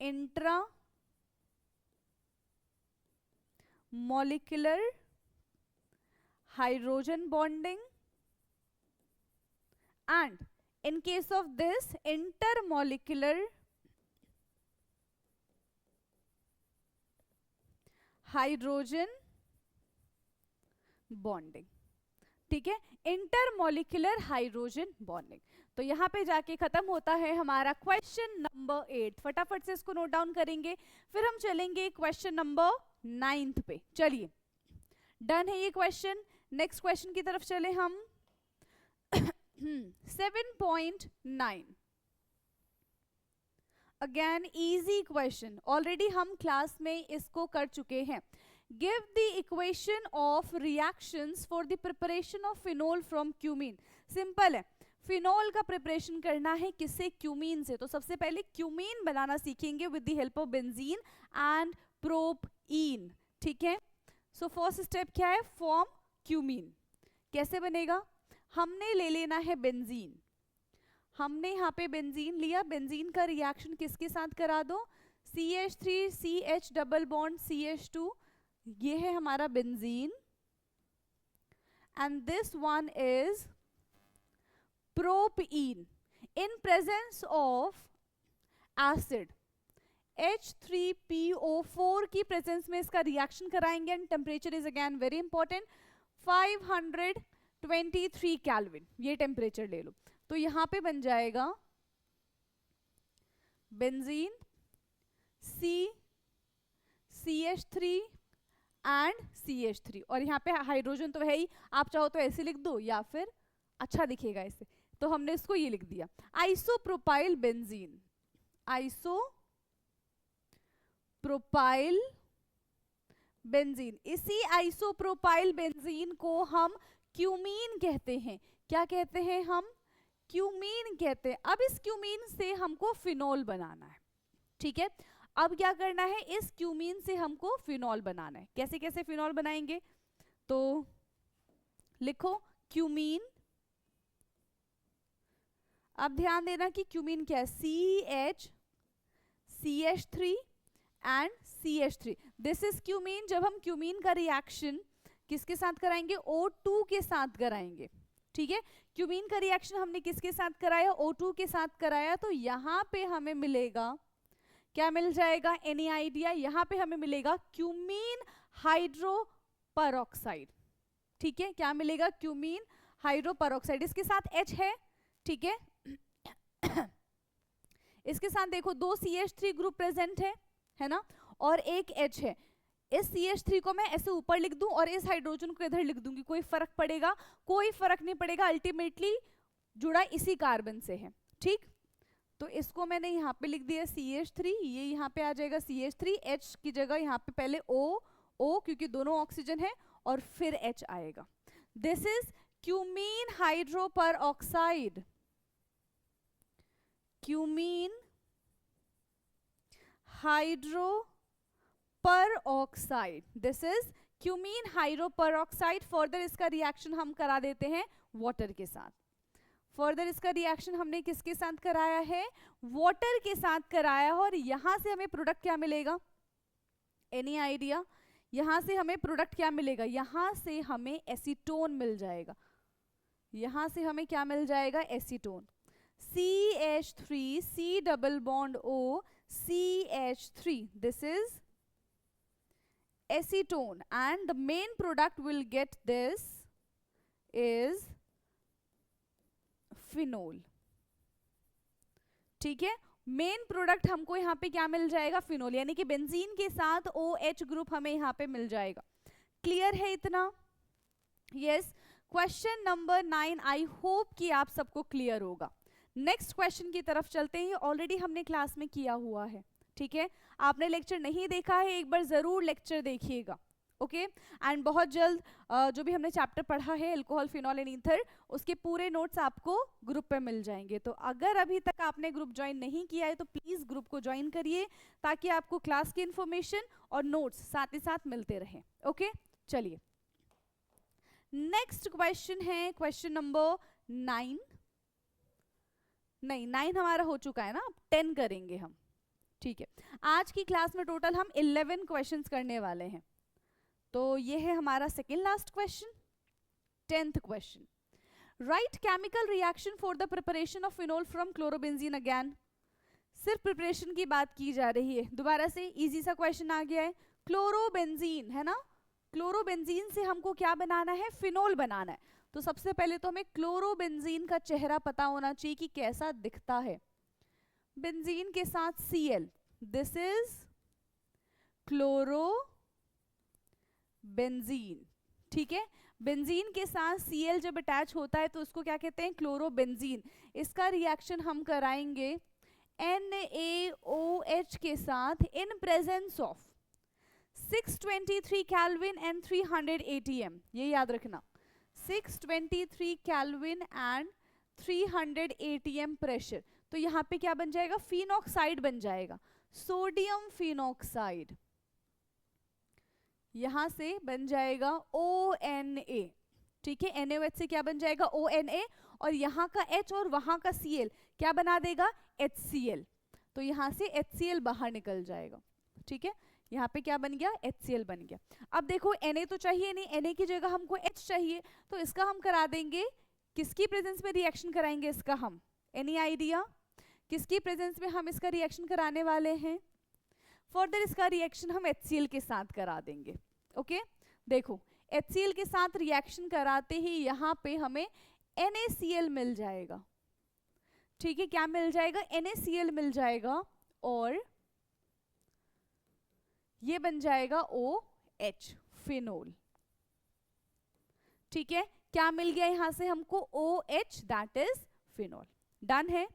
Intra molecular hydrogen bonding and in case of this intermolecular hydrogen bonding, ठीक है, इंटरमॉलिक्यूलर हाइड्रोजन बॉन्डिंग। तो यहां पे जाके खत्म होता है हमारा क्वेश्चन नंबर 8। फटाफट से इसको नोट डाउन करेंगे, फिर हम चलेंगे क्वेश्चन नंबर 9 पे। चलिए डन है ये क्वेश्चन, नेक्स्ट क्वेश्चन की तरफ चले हम। 7.9 अगेन इजी क्वेश्चन, ऑलरेडी हम क्लास में इसको कर चुके हैं। Give the equation of reactions for the preparation of phenol from cumene. Simple है, फिनोल का प्रिपरेशन करना है किससे, क्यूमीन से। तो सबसे पहले क्यूमीन बनाना सीखेंगे with the help of benzene and propene, ठीक है। सो फर्स्ट स्टेप क्या है, फॉर्म क्यूमीन। कैसे बनेगा, हमने ले लेना है बेंजीन, हमने यहाँ पे बेंजीन लिया, बेंजीन का रिएक्शन किसके साथ करा दो, CH3 CH double bond CH2, ये है हमारा benzene and this one is propene in presence of acid H3PO4 की प्रेजेंस में इसका रिएक्शन कराएंगे and temperature is again very important 523 kelvin, ये टेम्परेचर ले लो। तो यहां पे बन जाएगा बेंजीन CH3 एंड CH3 और यहाँ पे हाइड्रोजन तो है ही, आप चाहो तो ऐसे लिख दो या फिर अच्छा दिखेगा ऐसे, तो हमने इसको ये लिख दिया आइसोप्रोपाइल बेंजीन, आइसोप्रोपाइल बेंजीन। इसी आइसोप्रोपाइल बेंजीन को हम क्यूमीन कहते हैं। क्या कहते हैं हम, क्यूमीन कहते हैं। अब इस क्यूमीन से हमको फिनोल बनाना है, ठीक है। अब क्या करना है, इस क्यूमीन से हमको फिनोल बनाना है। कैसे कैसे फिनोल बनाएंगे, तो लिखो क्यूमीन। अब ध्यान देना कि क्यूमीन क्या है, CH3 and CH3, this is cumene. जब हम क्यूमीन का रिएक्शन किसके साथ कराएंगे, O2 के साथ कराएंगे, ठीक है। क्यूमीन का रिएक्शन हमने किसके साथ कराया, O2 के साथ कराया, तो यहाँ पे हमें मिलेगा, क्या मिल जाएगा, एनी आइडिया, यहाँ पे हमें मिलेगा क्यूमीन हाइड्रोपरऑक्साइड, ठीक है। क्या मिलेगा, क्यूमीन हाइड्रोपरऑक्साइड, इसके साथ H है, ठीक है। इसके साथ देखो 2 CH3 ग्रुप प्रेजेंट है ना, और एक H है। इस CH3 को मैं ऐसे ऊपर लिख दूं और इस हाइड्रोजन को इधर लिख दूंगी, कोई फर्क पड़ेगा, कोई फर्क नहीं पड़ेगा, अल्टीमेटली जुड़ा इसी कार्बन से है, ठीक। तो इसको मैंने यहाँ पे लिख दिया CH3, ये यहाँ पे आ जाएगा CH3, H की जगह यहाँ पे पहले O क्योंकि दोनों ऑक्सीजन है और फिर H आएगा। This is cumene hydroperoxide, cumene hydroperoxide, this is cumene hydroperoxide. Further इसका रिएक्शन हम करा देते हैं वाटर के साथ। फर्दर इसका रिएक्शन हमने किसके साथ कराया है, वाटर के साथ कराया, और यहां से हमें प्रोडक्ट क्या मिलेगा, एनी आइडिया, यहां से हमें प्रोडक्ट क्या मिलेगा, यहां से हमें एसीटोन मिल जाएगा, यहां से हमें क्या मिल जाएगा, acetone. CH3 C double bond O CH3, this is acetone and the main product we'll get this is phenol. ठीक है, मेन प्रोडक्ट हमको यहाँ पे क्या मिल जाएगा, फिनोल, यानी कि बेंजीन के साथ OH ग्रुप हमें यहाँ पे मिल जाएगा। क्लियर है इतना? Yes. Question number 9 I hope कि आप सबको क्लियर होगा। नेक्स्ट क्वेश्चन की तरफ चलते हैं, ऑलरेडी हमने क्लास में किया हुआ है। ठीक है, आपने लेक्चर नहीं देखा है, एक बार जरूर लेक्चर देखिएगा। ओके एंड बहुत जल्द जो भी हमने चैप्टर पढ़ा है अल्कोहल, फिनॉल एंड ईथर, उसके पूरे नोट्स आपको ग्रुप पे मिल जाएंगे। तो अगर अभी तक आपने ग्रुप ज्वाइन नहीं किया है तो प्लीज ग्रुप को ज्वाइन करिए, ताकि आपको क्लास की इंफॉर्मेशन और नोट्स साथ ही साथ मिलते रहें। ओके चलिए, नेक्स्ट क्वेश्चन है क्वेश्चन नंबर 9। नहीं, 9 हमारा हो चुका है ना, अब 10 करेंगे हम। ठीक है, आज की क्लास में टोटल हम 11 क्वेश्चंस करने वाले हैं। तो ये है हमारा second last question, 10th question. Right chemical reaction for the preparation of phenol from chlorobenzene again. सिर्फ प्रिपरेशन की बात की जा रही है। दोबारा से इजी सा क्वेश्चन आ गया है, क्लोरोबेंजीन है ना, क्लोरोबेंजीन से हमको क्या बनाना है, फिनोल बनाना है। तो सबसे पहले तो हमें क्लोरोबेंजीन का चेहरा पता होना चाहिए कि कैसा दिखता है। बेंजीन के साथ Cl, this is chloro benzene. ठीक है, बेंजीन के साथ Cl जब अटैच होता है तो उसको क्या कहते हैं, क्लोरोबेंजीन। इसका रिएक्शन हम कराएंगे NaOH के साथ in presence of 623 kelvin and 300 ATM। ये याद रखना, 623 केल्विन एंड 300 ATM प्रेशर। तो यहाँ पे क्या बन जाएगा, फिनॉक्साइड बन जाएगा, सोडियम फिनॉक्साइड। यहां से बन जाएगा ONA। ठीक है, NaOH से क्या बन जाएगा, ONA, और यहाँ का H और वहां का Cl क्या बना देगा, HCl। तो यहां से HCl बाहर निकल जाएगा। ठीक है, यहाँ पे क्या बन गया, HCl बन गया। अब देखो Na तो चाहिए नहीं, Na की जगह हमको H चाहिए, तो इसका हम करा देंगे, किसकी प्रेजेंस में रिएक्शन कराएंगे इसका हम, एनी आइडिया, किसकी प्रेजेंस में हम इसका रिएक्शन कराने वाले हैं। फर्दर इसका रिएक्शन हम HCl के साथ करा देंगे। ओके देखो, HCl के साथ रिएक्शन कराते ही यहाँ पे हमें NaCl मिल जाएगा। ठीक है, क्या मिल जाएगा, NaCl मिल जाएगा, और ये बन जाएगा OH, फिनोल। ठीक है, क्या मिल गया यहां से हमको, OH, that is phenol. Done है,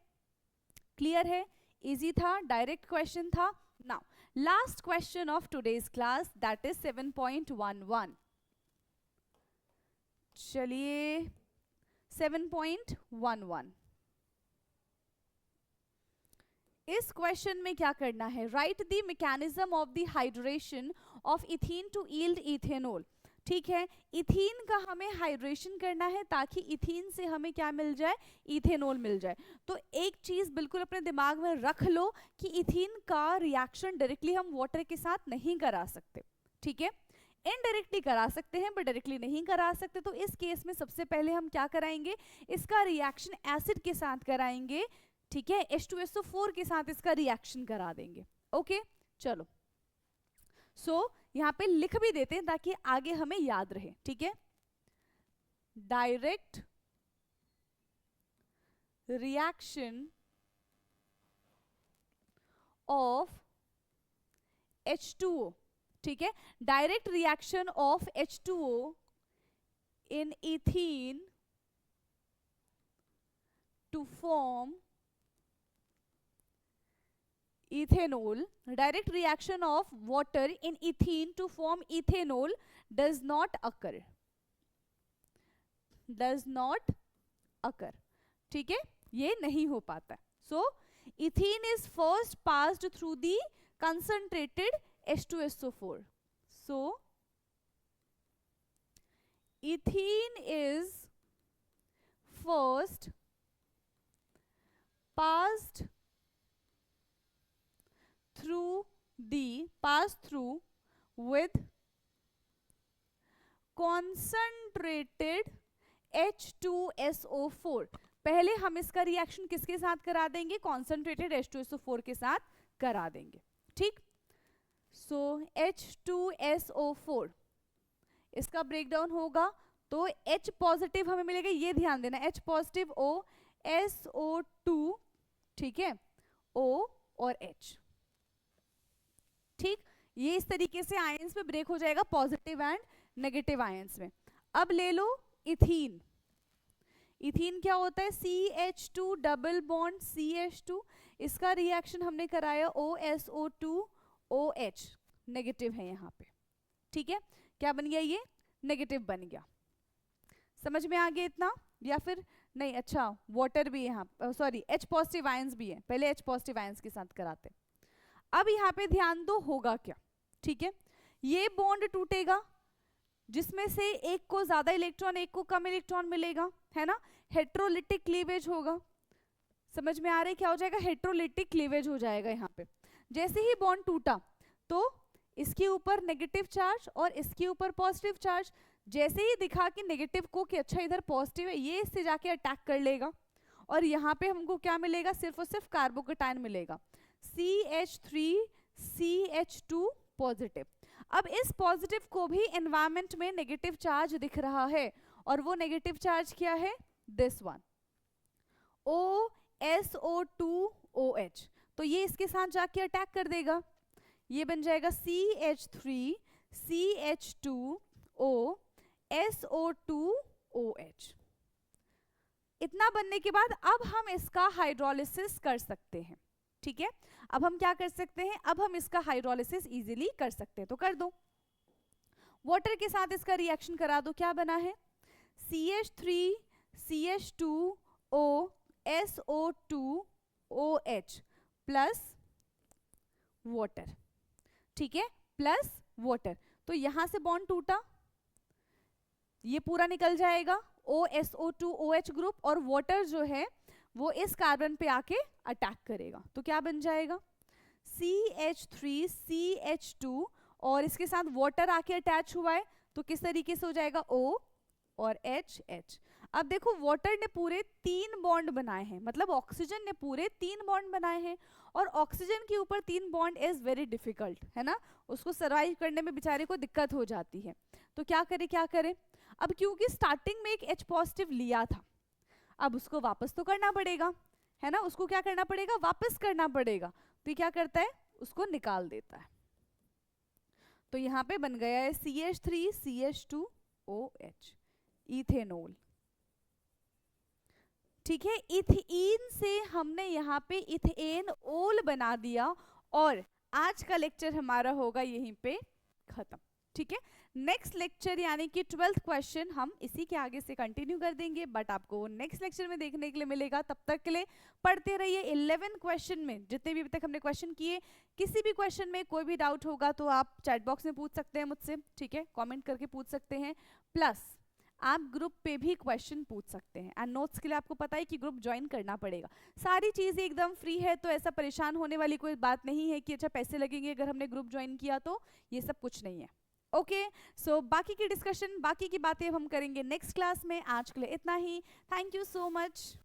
क्लियर है, इजी था, डायरेक्ट क्वेश्चन था। Now last question of today's class, that is 7.11। चलिए 7.11, इस क्वेश्चन में क्या करना है, write the mechanism of the hydration of ethene to yield ethanol. ठीक है, इथीन का हमें हाइड्रेशन करना है ताकि इथीन से हमें क्या मिल जाए, इथेनॉल मिल जाए। तो एक चीज बिल्कुल अपने दिमाग में रख लो कि इथीन का रिएक्शन डायरेक्टली हम वाटर के साथ नहीं करा सकते। ठीक है, इनडायरेक्टली करा सकते हैं बट डायरेक्टली नहीं करा सकते। तो इस केस में सबसे पहले हम क्या कराएंगे, इसका रिएक्शन एसिड के साथ कराएंगे। ठीक है, H2SO4 के साथ इसका रिएक्शन करा देंगे। ओके चलो, यहां पे लिख भी देते हैं ताकि आगे हमें याद रहे। ठीक है, डायरेक्ट रिएक्शन ऑफ H2O। ठीक है, direct reaction of H2O in ethene to form ethanol, direct reaction of water in ethene to form ethanol does not occur, does not occur। ठीक है, ये नहीं हो पाता। so ethene is first passed through the concentrated H2SO4, so ethene is first passed through with concentrated H2SO4। पहले हम इसका reaction किसके साथ करा देंगे, कॉन्सेंट्रेटेड H2SO4 के साथ करा देंगे। ठीक, सो H2SO4 इसका ब्रेकडाउन होगा तो H पॉजिटिव हमें मिलेगा, ये ध्यान देना, H पॉजिटिव O SO2, ठीक है, O और H। ठीक, ये इस तरीके से आयंस में ब्रेक हो जाएगा पॉजिटिव एंड नेगेटिव आयंस में। अब ले लो इथीन। इथीन क्या होता है? CH2 डबल बॉन्ड CH2, इसका रिएक्शन हमने कराया OSO2OH, नेगेटिव है यहाँ पे। ठीक है, क्या बन गया? ये नेगेटिव बन गया। समझ में आ गया इतना? या फिर नहीं? अच्छा, वाटर भी यहाँ, सॉरी H पॉजिटिव आयंस भी है, पहले H पॉजिटिव आयंस के साथ कराते। अब यहाँ पे ध्यान दो होगा क्या। ठीक है, ये बॉन्ड टूटेगा जिसमें से एक को ज्यादा इलेक्ट्रॉन एक को कम इलेक्ट्रॉन मिलेगा, है ना, हेट्रोलिटिक क्लीवेज होगा। समझ में आ रहा है क्या हो जाएगा? हेट्रोलिटिक क्लीवेज हो जाएगा यहाँ पे। जैसे ही बॉन्ड टूटा तो इसके ऊपर नेगेटिव चार्ज और इसके ऊपर पॉजिटिव चार्ज, जैसे ही दिखा कि नेगेटिव को कि अच्छा इधर पॉजिटिव है, ये इससे जाके अटैक कर लेगा और यहाँ पे हमको क्या मिलेगा? सिर्फ और सिर्फ कार्बोकेटायन मिलेगा, CH3CH2 पॉजिटिव। अब इस पॉजिटिव को भी एनवायरमेंट में नेगेटिव चार्ज दिख रहा है और वो नेगेटिव चार्ज क्या है? This one, OSO2OH। तो ये इसके साथ जाके अटैक कर देगा, ये बन जाएगा CH3CH2OSO2OH। इतना बनने के बाद अब हम इसका हाइड्रोलिसिस कर सकते हैं। ठीक है, अब हम क्या कर सकते हैं? अब हम इसका हाइड्रोलिसिस इजीली कर सकते हैं, तो कर दो। वाटर के साथ इसका रिएक्शन करा दो, क्या बना है? CH3CH2OSO2OH plus water. ठीक है, प्लस वाटर। तो यहां से बॉन्ड टूटा, ये पूरा निकल जाएगा OSO2OH ग्रुप, और वाटर जो है वो इस कार्बन पे आके अटैक करेगा। तो क्या बन जाएगा? CH3CH2 और इसके साथ वाटर आके अटैच हुआ है, तो किस तरीके से हो जाएगा? O और H। अब देखो, वाटर ने पूरे 3 बॉन्ड बनाए हैं, मतलब ऑक्सीजन ने पूरे 3 बॉन्ड बनाए हैं, और ऑक्सीजन के ऊपर 3 बॉन्ड इज वेरी डिफिकल्ट, है ना, उसको सर्वाइव करने में बेचारे को दिक्कत हो जाती है। तो क्या करे? अब क्योंकि स्टार्टिंग में एक H पॉजिटिव लिया था, अब उसको वापस तो करना पड़ेगा, है ना, उसको क्या करना पड़ेगा? वापस करना पड़ेगा। तो ये क्या करता है? उसको निकाल देता है। तो यहाँ पे बन गया है CH3CH2OH, इथेनॉल। ठीक है, इथीन से हमने यहाँ पे इथेनॉल बना दिया, और आज का लेक्चर हमारा होगा यहीं पे खत्म। ठीक है, नेक्स्ट लेक्चर यानी कि 12th क्वेश्चन हम इसी के आगे से कंटिन्यू कर देंगे, बट आपको नेक्स्ट लेक्चर में देखने के लिए मिलेगा। तब तक के लिए पढ़ते रहिए। 11 क्वेश्चन में जितने भी अभी तक हमने क्वेश्चन किए, किसी भी क्वेश्चन में कोई भी डाउट होगा तो आप चैट बॉक्स में पूछ सकते हैं मुझसे, ठीक है, कमेंट करके पूछ सकते हैं, प्लस आप ग्रुप पे भी क्वेश्चन पूछ सकते हैं। एंड नोट्स के लिए आपको पता है कि ग्रुप ज्वाइन करना पड़ेगा। सारी चीज़ें एकदम फ्री है, तो ऐसा परेशान होने वाली कोई बात नहीं है कि अच्छा पैसे लगेंगे अगर हमने ग्रुप ज्वाइन किया, तो ये सब कुछ नहीं है। ओके, सो बाकी की डिस्कशन, बाकी की बातें हम करेंगे नेक्स्ट क्लास में। आज के लिए इतना ही। Thank you so much.